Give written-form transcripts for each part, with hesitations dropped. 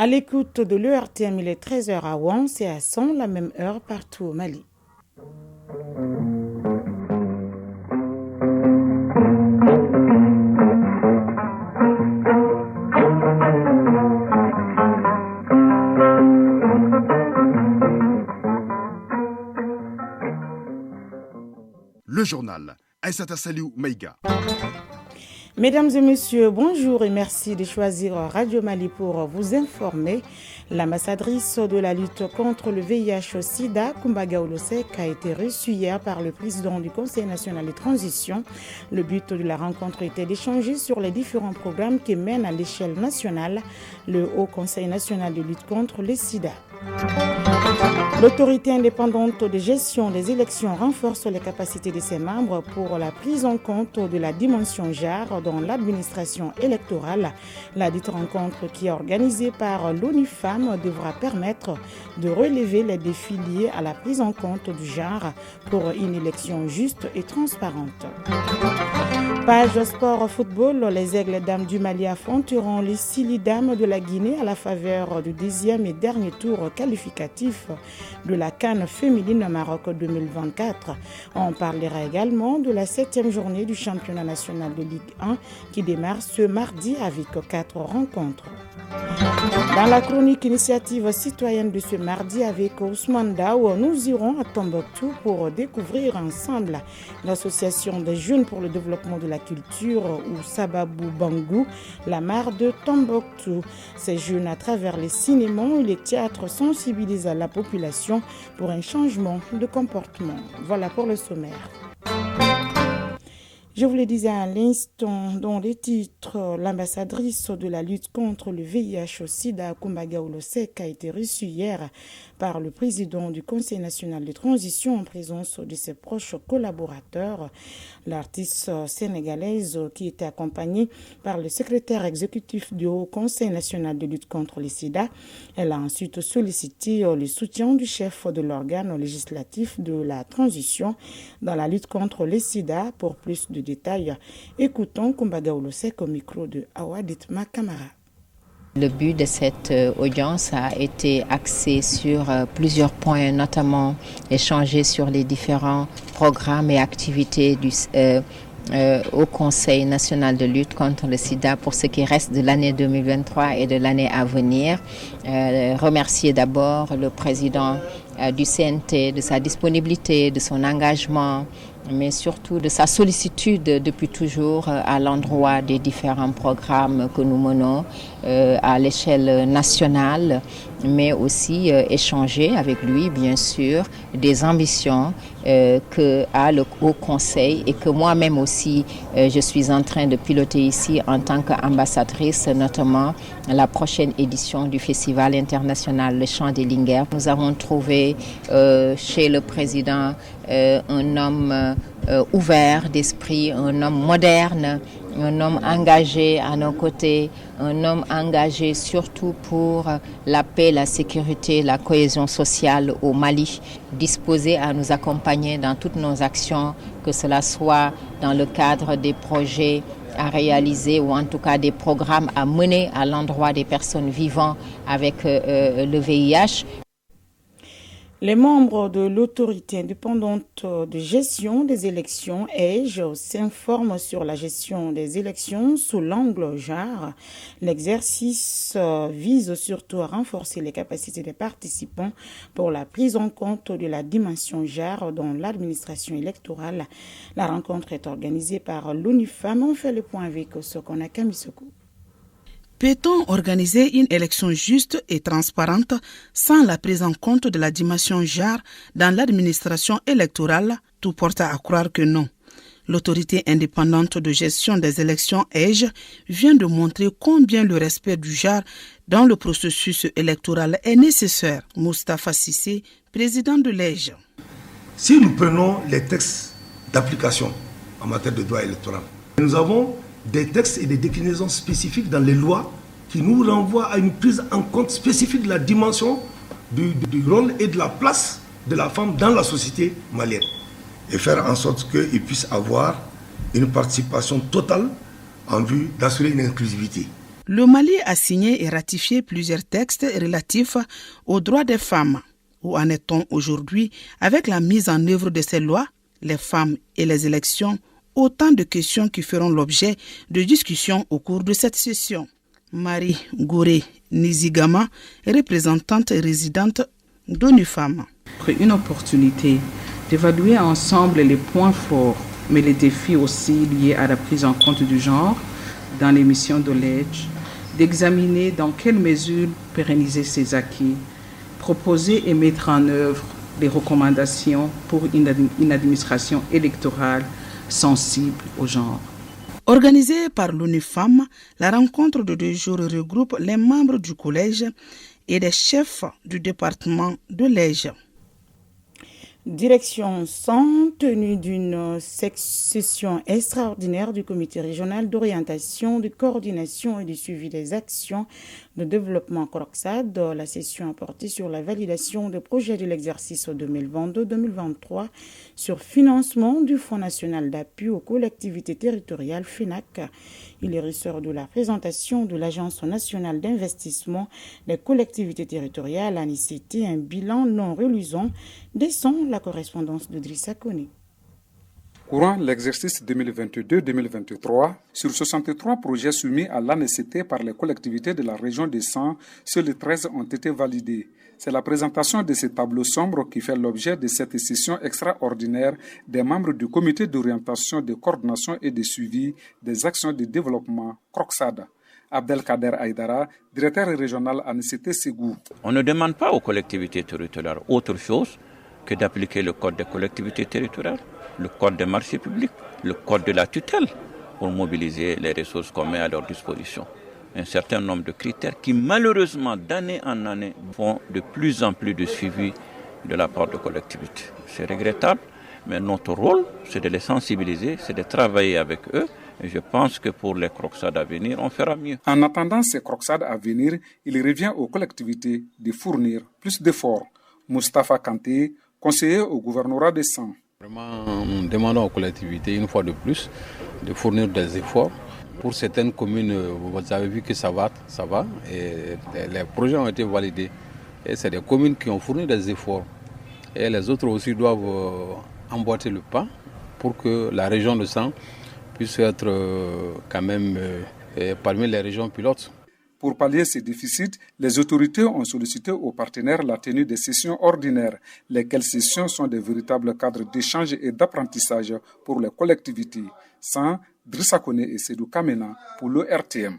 À l'écoute de l'ERTM, il est 13h à Ouans et à 100, la même heure partout au Mali. Le journal Aïssata Saliou Maïga. Mesdames et messieurs, bonjour et merci de choisir Radio Mali pour vous informer. L'ambassadrice de la lutte contre le VIH-Sida, Kumbaga Olosek, a été reçue hier par le président du Conseil national de transition. Le but de la rencontre était d'échanger sur les différents programmes qui mènent à l'échelle nationale le Haut Conseil national de lutte contre le sida. L'autorité indépendante de gestion des élections renforce les capacités de ses membres pour la prise en compte de la dimension genre dans l'administration électorale. La dite rencontre, qui est organisée par l'ONU Femmes, devra permettre de relever les défis liés à la prise en compte du genre pour une élection juste et transparente. Page sport football, les Aigles Dames du Mali affronteront les Sili Dames de la Guinée à la faveur du deuxième et dernier tour qualificatif de la CAN féminine Maroc 2024. On parlera également de la 7e journée du championnat national de Ligue 1 qui démarre ce mardi avec 4 rencontres. Dans la chronique initiative citoyenne de ce mardi avec Ousmane Daou, nous irons à Tombouctou pour découvrir ensemble l'association des jeunes pour le développement de la culture ou Sababou Bangou, la mare de Tombouctou. Ces jeunes, à travers les cinémas et les théâtres, sensibilisent la population pour un changement de comportement. Voilà pour le sommaire. Je vous le disais à l'instant, dans les titres, l'ambassadrice de la lutte contre le VIH-Sida, Kumbaga Olosek, a été reçue hier par le président du Conseil national de transition en présence de ses proches collaborateurs. L'artiste sénégalaise, qui était accompagnée par le secrétaire exécutif du Haut Conseil national de lutte contre le sida, elle a ensuite sollicité le soutien du chef de l'organe législatif de la transition dans la lutte contre le sida. Pour plus de détails, écoutons Kumbaga Olosek au micro de Awaditma Kamara. Le but de cette audience a été axé sur plusieurs points, notamment échanger sur les différents programmes et activités au Conseil national de lutte contre le sida pour ce qui reste de l'année 2023 et de l'année à venir. Remercier d'abord le président du CNT de sa disponibilité, de son engagement, mais surtout de sa sollicitude depuis toujours à l'endroit des différents programmes que nous menons à l'échelle nationale, mais aussi échanger avec lui, bien sûr, des ambitions qu'a le Haut Conseil et que moi-même aussi je suis en train de piloter ici en tant qu'ambassadrice, notamment la prochaine édition du Festival international Le Chant des Linguères. Nous avons trouvé chez le président un homme ouvert d'esprit, un homme moderne, un homme engagé à nos côtés, un homme engagé surtout pour la paix, la sécurité, la cohésion sociale au Mali, disposé à nous accompagner dans toutes nos actions, que cela soit dans le cadre des projets à réaliser ou en tout cas des programmes à mener à l'endroit des personnes vivant avec le VIH. Les membres de l'autorité indépendante de gestion des élections, EGE, s'informent sur la gestion des élections sous l'angle genre. L'exercice vise surtout à renforcer les capacités des participants pour la prise en compte de la dimension genre dans l'administration électorale. La rencontre est organisée par l'ONU Femmes. On fait le point avec Sokona Kamisoko. Peut-on organiser une élection juste et transparente sans la prise en compte de la dimension genre dans l'administration électorale? Tout porte à croire que non. L'autorité indépendante de gestion des élections EGE vient de montrer combien le respect du genre dans le processus électoral est nécessaire. Moustapha Sissé, président de l'EGE. Si nous prenons les textes d'application en matière de droit électoral, nous avons des textes et des déclinaisons spécifiques dans les lois qui nous renvoient à une prise en compte spécifique de la dimension du rôle et de la place de la femme dans la société malienne. Et faire en sorte qu'ils puissent avoir une participation totale en vue d'assurer une inclusivité. Le Mali a signé et ratifié plusieurs textes relatifs aux droits des femmes. Où en est-on aujourd'hui avec la mise en œuvre de ces lois, les femmes et les élections? Autant de questions qui feront l'objet de discussions au cours de cette session. Marie Gouré Nizigama, représentante et résidente d'ONU Femmes. Une opportunité d'évaluer ensemble les points forts, mais les défis aussi liés à la prise en compte du genre dans les missions de l'aide, d'examiner dans quelle mesure pérenniser ces acquis, proposer et mettre en œuvre des recommandations pour une administration électorale sensible au genre. Organisée par l'ONU Femmes, la rencontre de 2 jours regroupe les membres du collège et les chefs du département de l'Ège. Direction sans tenue d'une session extraordinaire du comité régional d'orientation, de coordination et de suivi des actions de développement CROCSAD. La session a porté sur la validation des projets de l'exercice 2022-2023 sur financement du Fonds national d'appui aux collectivités territoriales FENAC. Il est ressort de la présentation de l'Agence nationale d'investissement des collectivités territoriales, ANICT, un bilan non reluisant, descend la correspondance de Drissa Koné. Courant l'exercice 2022-2023, sur 63 projets soumis à l'ANICT par les collectivités de la région des Sangs, seuls 13 ont été validés. C'est la présentation de ce tableau sombre qui fait l'objet de cette session extraordinaire des membres du comité d'orientation, de coordination et de suivi des actions de développement CROCSAD. Abdelkader Aïdara, directeur régional ANICT Ségou. On ne demande pas aux collectivités territoriales autre chose que d'appliquer le code des collectivités territoriales, le code des marchés publics, le code de la tutelle pour mobiliser les ressources qu'on met à leur disposition. Un certain nombre de critères qui malheureusement d'année en année font de plus en plus de suivi de la part de collectivités. C'est regrettable, mais notre rôle c'est de les sensibiliser, c'est de travailler avec eux. Et je pense que pour les CROCSAD à venir, on fera mieux. En attendant ces CROCSAD à venir, il revient aux collectivités de fournir plus d'efforts. Moustapha Kanté, conseiller au gouvernorat des Sangs. Vraiment, nous demandons aux collectivités, une fois de plus, de fournir des efforts. Pour certaines communes, vous avez vu que ça va, et les projets ont été validés. Et c'est des communes qui ont fourni des efforts. Et les autres aussi doivent emboîter le pas pour que la région de Sangs puisse être quand même parmi les régions pilotes. Pour pallier ces déficits, les autorités ont sollicité aux partenaires la tenue des sessions ordinaires, lesquelles sessions sont de véritables cadres d'échange et d'apprentissage pour les collectivités. Sans Drissa Koné et Sédou Kamena pour le RTM.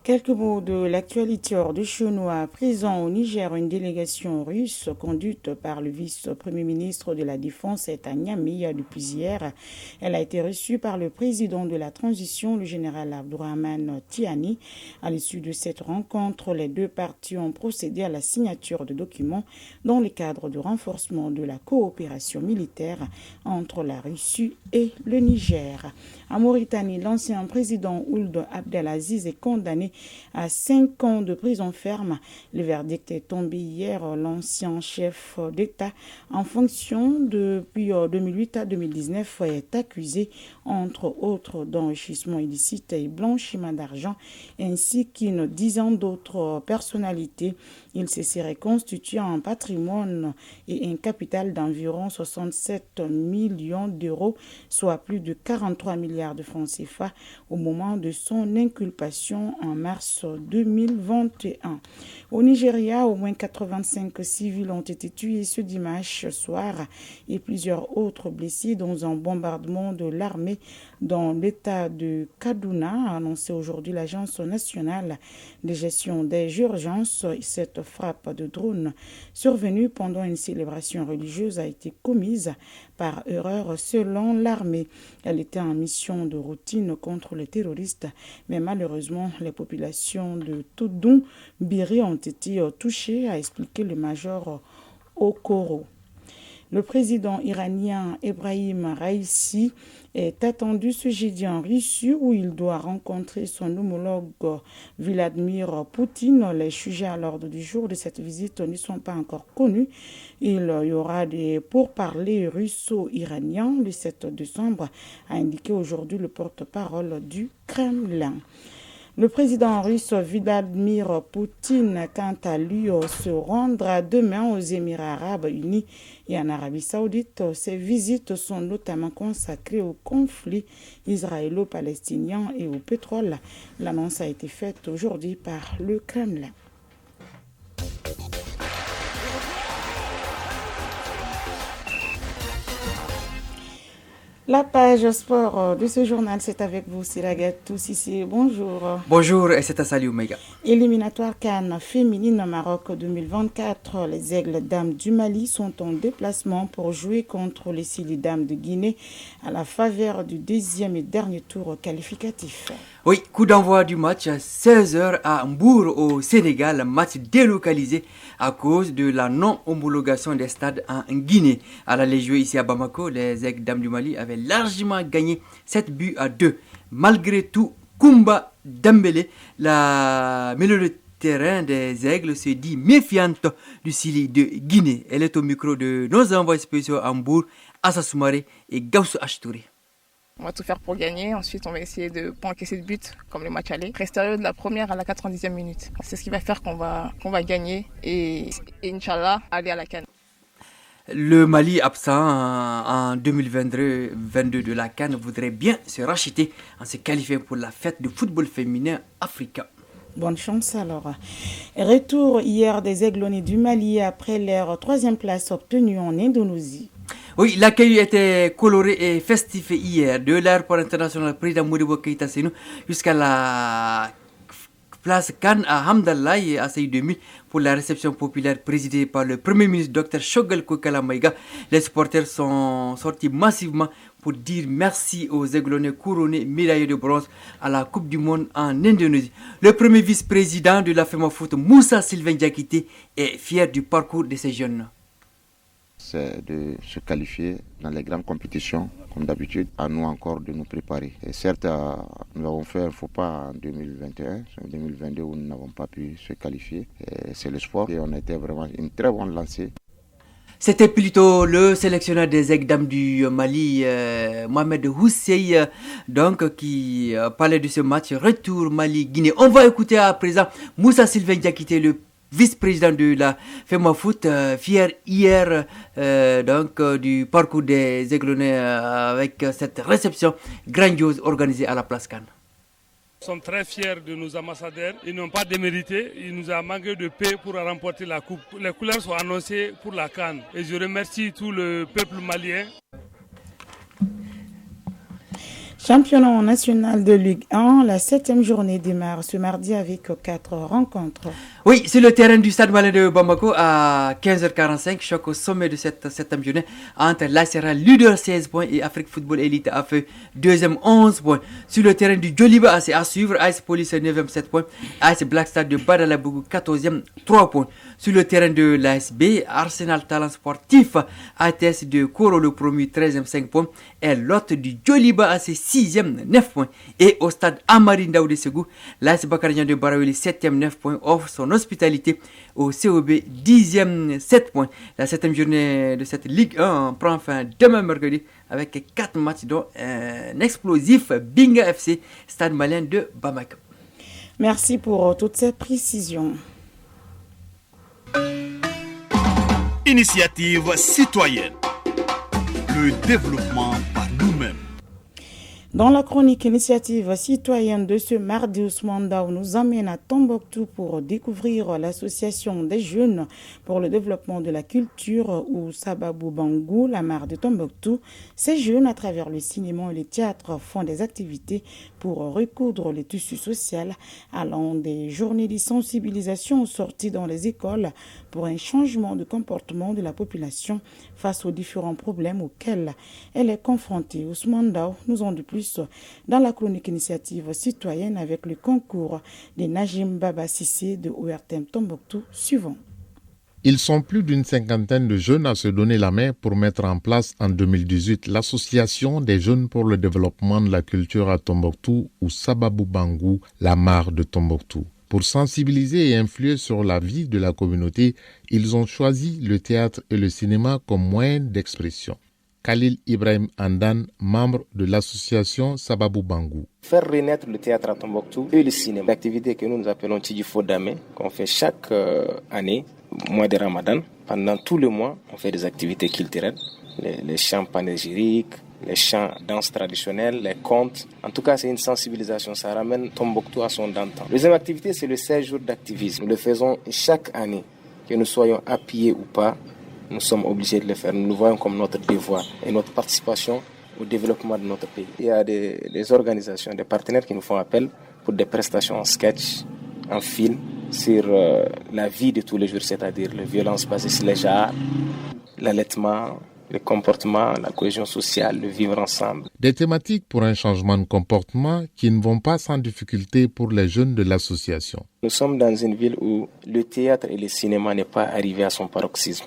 Quelques mots de l'actualité hors de Chenois. Présent au Niger, une délégation russe conduite par le vice-premier ministre de la Défense est à Niamey depuis hier. Elle a été reçue par le président de la transition, le général Abdourahmane Tiani. À l'issue de cette rencontre, les deux parties ont procédé à la signature de documents dans le cadre du renforcement de la coopération militaire entre la Russie et le Niger. En Mauritanie, l'ancien président Ould Abdelaziz est condamné à 5 ans de prison ferme. Le verdict est tombé hier. L'ancien chef d'État en fonction depuis 2008 à 2019 est accusé, entre autres, d'enrichissement illicite et blanchiment d'argent, ainsi qu'une dizaine d'autres personnalités. Il se serait constitué un patrimoine et un capital d'environ 67 millions d'euros, soit plus de 43 milliards de francs CFA au moment de son inculpation en mars 2021. Au Nigeria, au moins 85 civils ont été tués ce dimanche soir et plusieurs autres blessés dans un bombardement de l'armée dans l'état de Kaduna, a annoncé aujourd'hui l'Agence nationale de gestion des urgences. Cette frappe de drone survenue pendant une célébration religieuse a été commise par erreur selon l'armée. Elle était en mission de routine contre les terroristes, mais malheureusement, les populations de Toudoun, Biri ont été touchées, a expliqué le major Okoro. Le président iranien Ebrahim Raïssi est attendu ce jeudi en Russie où il doit rencontrer son homologue Vladimir Poutine. Les sujets à l'ordre du jour de cette visite ne sont pas encore connus. Il y aura des pourparlers russo-iraniens le 7 décembre, a indiqué aujourd'hui le porte-parole du Kremlin. Le président russe Vladimir Poutine, quant à lui, se rendra demain aux Émirats arabes unis et en Arabie saoudite. Ces visites sont notamment consacrées au conflit israélo-palestinien et au pétrole. L'annonce a été faite aujourd'hui par le Kremlin. La page sport de ce journal, c'est avec vous, Siragatou Sissé. Bonjour. Bonjour, et c'est Assali Ouméga. Éliminatoire CAN féminine Maroc 2024. Les Aigles Dames du Mali sont en déplacement pour jouer contre les Sili Dames de Guinée à la faveur du deuxième et dernier tour qualificatif. Oui, coup d'envoi du match à 16h à Mbour au Sénégal, match délocalisé à cause de la non-homologation des stades en Guinée. À l'aller jouer ici à Bamako, les Aigles Dames du Mali avaient largement gagné 7-2. Malgré tout, Koumba Dembélé, la milieu de terrain des Aigles, se dit méfiante du Sili de Guinée. Elle est au micro de nos envoyés spéciaux à Mbour, Assa Soumaré et Gaussou Achtouri. On va tout faire pour gagner. Ensuite, on va essayer de ne pas encaisser de but, comme le match aller. Rester de la première à la 90e minute. C'est ce qui va faire qu'on va gagner et Inch'Allah, aller à la CAN. Le Mali, absent en 2022 de la CAN, voudrait bien se racheter en se qualifiant pour la fête du football féminin africain. Bonne chance alors. Retour hier des Aiglonnés du Mali après leur troisième place obtenue en Indonésie. Oui, l'accueil était coloré et festif hier de l'aéroport international président Modibo Keïta Sénou jusqu'à la place CAN à Hamdallah et à Saïd 2000 pour la réception populaire présidée par le Premier ministre Dr Choguel Kokala Maïga. Les supporters sont sortis massivement pour dire merci aux Aiglonnais couronnés médaillés de bronze à la Coupe du Monde en Indonésie. Le premier vice-président de la FEMAFOOT, Moussa Sylvain Diakité, est fier du parcours de ces jeunes. C'est de se qualifier dans les grandes compétitions, comme d'habitude, à nous encore de nous préparer. Et certes, nous avons fait un faux pas en 2021, en 2022 où nous n'avons pas pu se qualifier. Et c'est le sport et on a été vraiment une très bonne lancée. C'était plutôt le sélectionneur des Aigles Dames du Mali, Mohamed Houssey, donc, qui parlait de ce match retour Mali-Guinée. On va écouter à présent Moussa Sylvain Diakité, le vice-président de la FEMAFOOT, fier hier du parcours des Aiglonnais avec cette réception grandiose organisée à la place CAN. Nous sommes très fiers de nos ambassadeurs. Ils n'ont pas démérité. Il nous a manqué de paix pour remporter la coupe. Les couleurs sont annoncées pour la CAN. Et je remercie tout le peuple malien. Championnat national de Ligue 1, la 7e journée démarre ce mardi avec 4 rencontres. Oui, sur le terrain du Stade Malien de Bamako à 15h45, choc au sommet de cette 7e journée entre l'ASRA leader 16 points et Afrique Football Elite AFE 2e 11 points. Sur le terrain du Djoliba, c'est à suivre, AS Police 9e 7 points, AS Black Star de Badalabougou 14e 3 points. Sur le terrain de l'ASB, Arsenal Talent Sportif, ATS de Koro le promu 13e 5 points et l'autre du Djoliba à ses 6e 9 points. Et au stade Amari Ndaoudé Segou, l'AS Bakarian de Baraweli 7e 9 points offre son hospitalité au COB 10e 7 points. La 7e journée de cette Ligue 1 prend fin demain mercredi avec 4 matchs dont un explosif Binga FC, Stade Malien de Bamako. Merci pour toutes ces précisions. Initiative citoyenne. Le développement par nous-mêmes. Dans la chronique initiative citoyenne de ce mardi, Ousmane Daou nous amène à Tombouctou pour découvrir l'association des jeunes pour le développement de la culture ou Sababou Bangou, la mare de Tombouctou. Ces jeunes, à travers le cinéma et le théâtre, font des activités pour recoudre le tissu social, allant des journées de sensibilisation sorties dans les écoles pour un changement de comportement de la population face aux différents problèmes auxquels elle est confrontée. Ousmane Daou nous en dit plus dans la chronique initiative citoyenne avec le concours de Najim Baba Sissé de ORTM Tombouctou suivant. Ils sont plus d'une cinquantaine de jeunes à se donner la main pour mettre en place en 2018 l'association des jeunes pour le développement de la culture à Tombouctou ou Sababou Bangou, la mare de Tombouctou. Pour sensibiliser et influer sur la vie de la communauté, ils ont choisi le théâtre et le cinéma comme moyen d'expression. Khalil Ibrahim Andan, membre de l'association Sababou Bangou. Faire renaître le théâtre à Tombouctou et le cinéma, l'activité que nous appelons Tidjifo Dame, qu'on fait chaque année, mois de Ramadan. Pendant tout le mois, on fait des activités culturelles, les chants panégyriques, les chants danse traditionnelle, les contes. En tout cas, c'est une sensibilisation, ça ramène Tombouctou à son d'antan. La deuxième activité, c'est le 16 jours d'activisme. Nous le faisons chaque année, que nous soyons appuyés ou pas, nous sommes obligés de le faire. Nous le voyons comme notre devoir et notre participation au développement de notre pays. Il y a des organisations, des partenaires qui nous font appel pour des prestations en sketch, en film, sur la vie de tous les jours, c'est-à-dire les violences basées sur les genres, l'allaitement, le comportement, la cohésion sociale, le vivre ensemble. Des thématiques pour un changement de comportement qui ne vont pas sans difficulté pour les jeunes de l'association. Nous sommes dans une ville où le théâtre et le cinéma n'est pas arrivé à son paroxysme.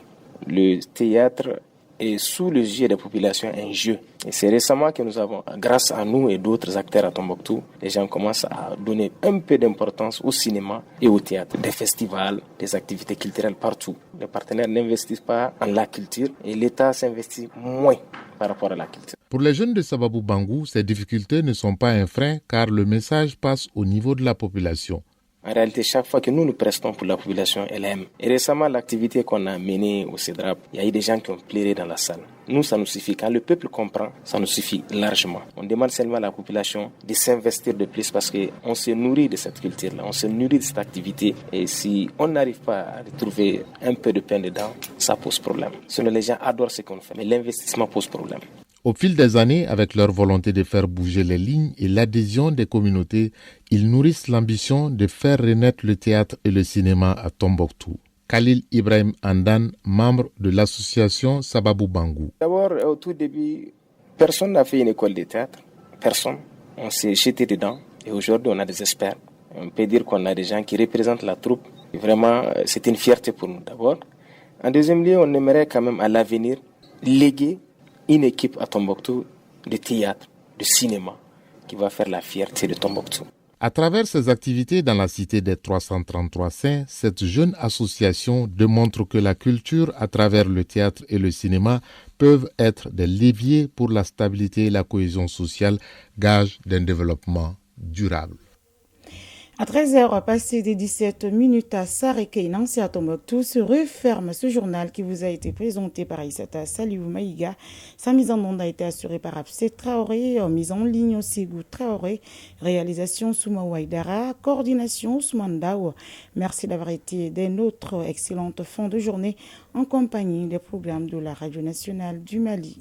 Le théâtre est sous le yeux des populations un jeu. Et c'est récemment que nous avons, grâce à nous et d'autres acteurs à Tombouctou, les gens commencent à donner un peu d'importance au cinéma et au théâtre. Des festivals, des activités culturelles partout. Les partenaires n'investissent pas en la culture et l'État s'investit moins par rapport à la culture. Pour les jeunes de Sababou Bangou, ces difficultés ne sont pas un frein car le message passe au niveau de la population. En réalité, chaque fois que nous prestons pour la population, elle aime. Et récemment, l'activité qu'on a menée au CEDRAP, il y a eu des gens qui ont pleuré dans la salle. Nous, ça nous suffit. Quand le peuple comprend, ça nous suffit largement. On demande seulement à la population de s'investir de plus parce qu'on se nourrit de cette culture-là, on se nourrit de cette activité. Et si on n'arrive pas à trouver un peu de pain dedans, ça pose problème. Sinon, les gens adorent ce qu'on fait, mais l'investissement pose problème. Au fil des années, avec leur volonté de faire bouger les lignes et l'adhésion des communautés, ils nourrissent l'ambition de faire renaître le théâtre et le cinéma à Tombouctou. Khalil Ibrahim Andan, membre de l'association Sababou Bangou. D'abord, au tout début, personne n'a fait une école de théâtre. Personne. On s'est jeté dedans. Et aujourd'hui, on a des experts. On peut dire qu'on a des gens qui représentent la troupe. Et vraiment, c'est une fierté pour nous d'abord. En deuxième lieu, on aimerait quand même à l'avenir léguer une équipe à Tombouctou de théâtre, de cinéma, qui va faire la fierté de Tombouctou. À travers ses activités dans la cité des 333 saints, cette jeune association démontre que la culture à travers le théâtre et le cinéma peuvent être des leviers pour la stabilité et la cohésion sociale, gage d'un développement durable. À 13h, passé des 17 minutes à Saré-Kei, Nancy à Tombouctou, se referme ce journal qui vous a été présenté par Issata Saliou Maïga. Sa mise en onde a été assurée par Absé Traoré, mise en ligne aussi Gou Traoré, réalisation Souma Ouaïdara, coordination Soumandao. Merci d'avoir été des nôtres. Excellente fin de journée en compagnie des programmes de la Radio nationale du Mali.